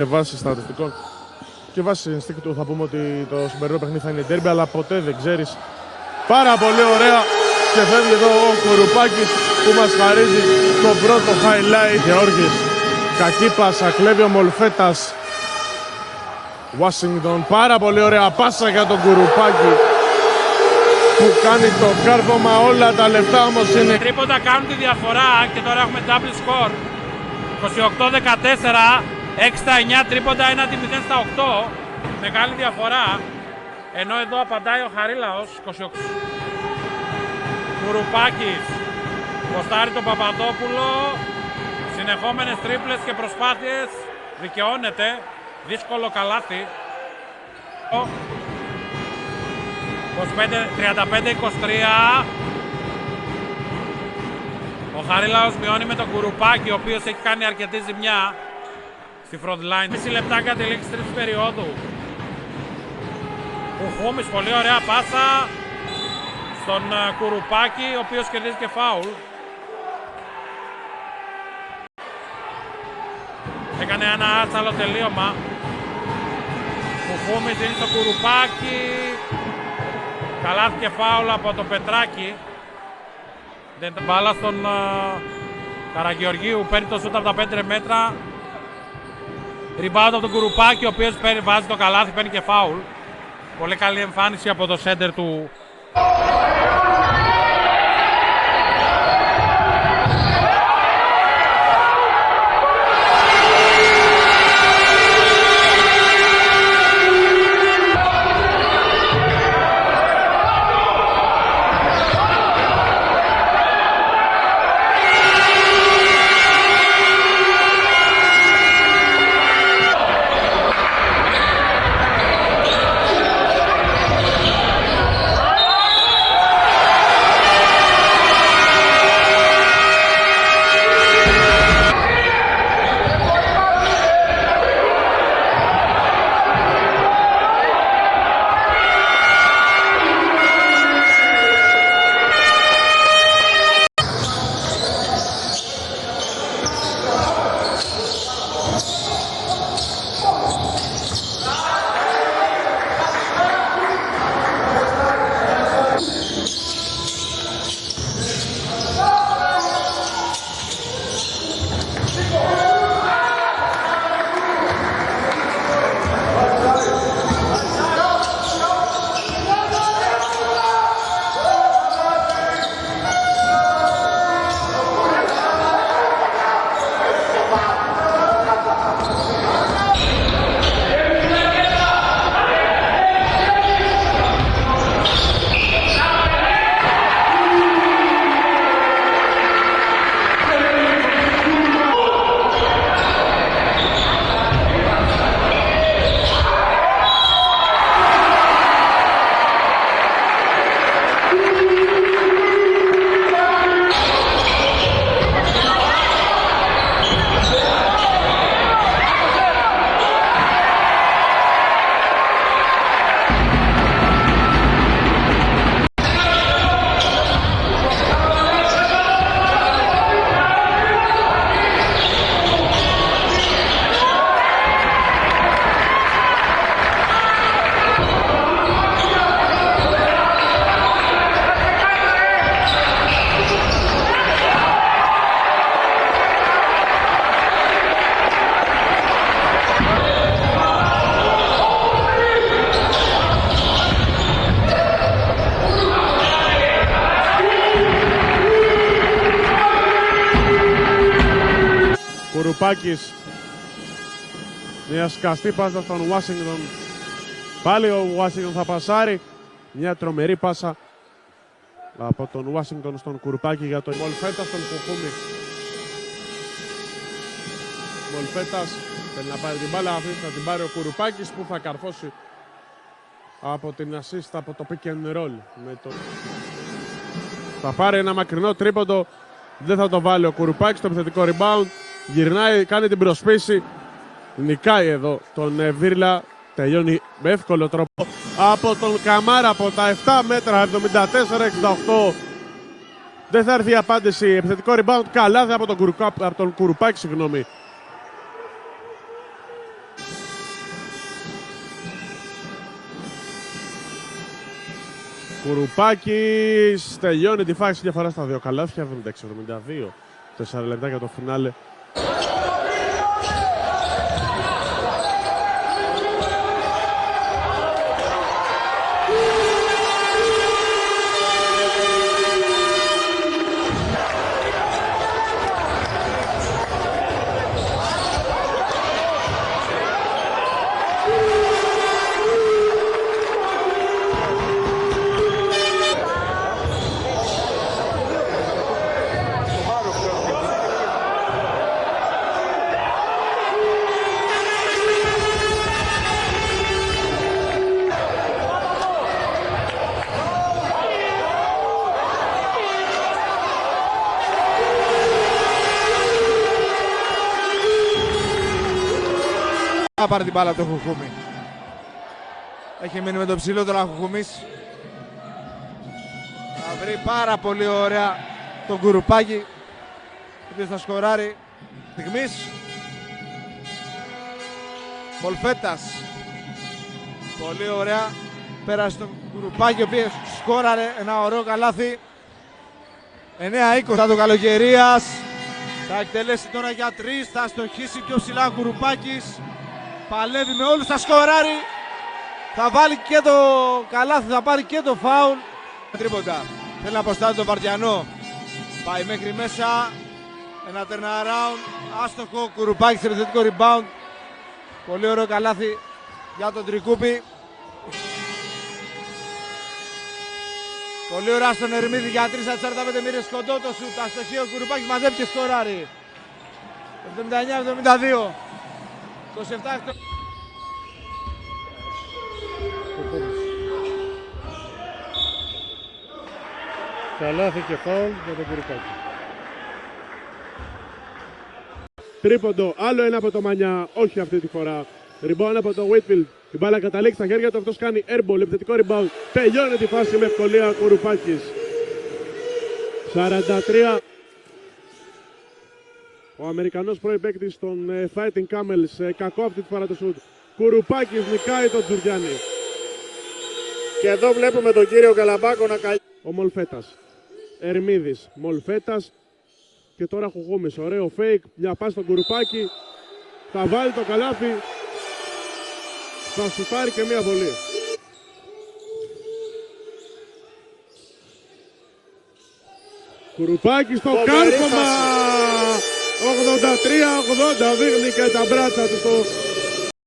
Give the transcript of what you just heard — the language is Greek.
Με βάση στατιστικών και βάση ενστίκτου θα πούμε ότι το σημερινό παιχνίδι θα είναι ντέρμπι, αλλά ποτέ δεν ξέρεις. Πάρα πολύ ωραία και φεύγει εδώ ο Κουρουπάκης που μας χαρίζει το πρώτο highlight. Γεώργης, κακή πάσα, κλέβει ο Μολφέτας. Ουάσιγκτον, πάρα πολύ ωραία πάσα για τον Κουρουπάκη που κάνει το κάρβωμα. Όλα τα λεφτά όμως είναι. Τρίποντα κάνουν τη διαφορά και τώρα έχουμε double score. 28-14, 6 στα 9 τρίποντα, 1-0 στα 8. Μεγάλη διαφορά. Ενώ εδώ απαντάει ο Χαρίλαος. 28. Κουρουπάκης ποστάρει τον Παπαδόπουλο. Συνεχόμενες τρίπλες και προσπάθειες. Δικαιώνεται. Δύσκολο καλάθι. 35-23. Ο Χαρίλαος μειώνει με τον Κουρουπάκη, ο οποίος έχει κάνει αρκετή ζημιά στη front line. Μισή λεπτάκια τη λήξη τρίτης περίοδου. Κουχούμης, πολύ ωραία πάσα στον Κουρουπάκη, ο οποίος κερδίζει και φάουλ. Έκανε ένα άτσαλο τελείωμα. Κουχούμης δίνει στο Κουρουπάκη. Καλάθηκε φάουλ από τον Πετράκη. Δεν την μπάλα στον Καραγεωργίου, παίρνει το σούτ από τα 5 μέτρα. Rebound από τον Κουρουπάκη, ο οποίος βάζει το καλάθι, παίρνει και φάουλ. Πολύ καλή εμφάνιση από το σέντερ του. Κουρουπάκης, μια σκαστή πάσα στον Ουάσιγκτον. Πάλι ο Ουάσιγκτον θα πασάρει. Μια τρομερή πάσα από τον Ουάσιγκτον στον Κουρουπάκη για τον Μολφέτα στον Κουχούμη. Μολφέτας θέλει να πάρει την μπάλα, αυτή θα την πάρει ο Κουρουπάκης που θα καρφώσει από την assist από το pick and roll. Θα πάρει ένα μακρινό τρίποντο, δεν θα το βάλει ο Κουρουπάκης στο επιθετικό rebound. Γυρνάει, κάνει την προσπίση, νικάει εδώ τον Βίρλα, τελειώνει με εύκολο τρόπο από τον Καμάρα από τα 7 μέτρα, 74-68. Δεν θα έρθει η απάντηση, επιθετικό rebound, καλάθι από τον Κουρουπάκη, συγγνώμη. Κουρουπάκης τελειώνει τη φάση, διαφορά στα δύο καλάθια, 76-72. 4 λεπτά για το φινάλε. Θα πάρει την μπάλα από το Χουχούμι. Έχει μείνει με το ψηλό τώρα ο Χουχούμις. Θα βρει πάρα πολύ ωραία τον Κουρουπάκη, ο οποίος θα σκοράρει στιγμής. Μολφέτας. Πολύ ωραία. Πέρασε τον Κουρουπάκη, ο οποίος σκόραρε ένα ωραίο καλάθι. 9-20 το Καλοκαιρίας. Θα εκτελέσει τώρα για 3, θα στοχίσει πιο ψηλά ο Κουρουπάκης. Παλεύει με όλους, θα σκοράρει. Θα βάλει και το καλάθι, θα πάρει και το φάουλ. Τρίποντα. Θέλει να αποστάσει τον Βαρδιανό. Πάει μέχρι μέσα. Ένα turnaround. Άστοχο. Κουρουπάκης, επιθετικό rebound. Πολύ ωραίο καλάθι για τον Τρικούπη. Πολύ ωραία στον Ερμίδη για 3 από 45 μοίρες κοντό το σουτ. Αστοχή ο Κουρουπάκης, μαζεύει και σκοράρει. 79-72. 27. Καλάθι και φάουλ για τον Κουρουπάκη. Τρίποντο, άλλο ένα από το Μανιά, όχι αυτή τη φορά. Rebound από το Whitfield. Η μπάλα καταλήξει στα χέρια του, αυτός κάνει airball, επιθετικό rebound. Τελειώνει τη φάση με ευκολία Κουρουπάκης. 43. Ο Αμερικανός πρώην παίκτης των Fighting Camels, κακό αυτή τη φορά το σουτ. Κουρουπάκης νικάει τον Τζουριάννη. Και εδώ βλέπουμε τον κύριο Καλαμπάκο να καλεί. Ο Μολφέτας. Ερμίδης. Μολφέτας. Και τώρα Χουχούμης. Ωραίο fake. Μια πάση στον Κουρουπάκη. Θα βάλει το καλάθι. Θα σουτάρει και μία βολή. Κουρουπάκη στο κάρφωμα. 83-80 δείχνει και τα μπράτσα του στο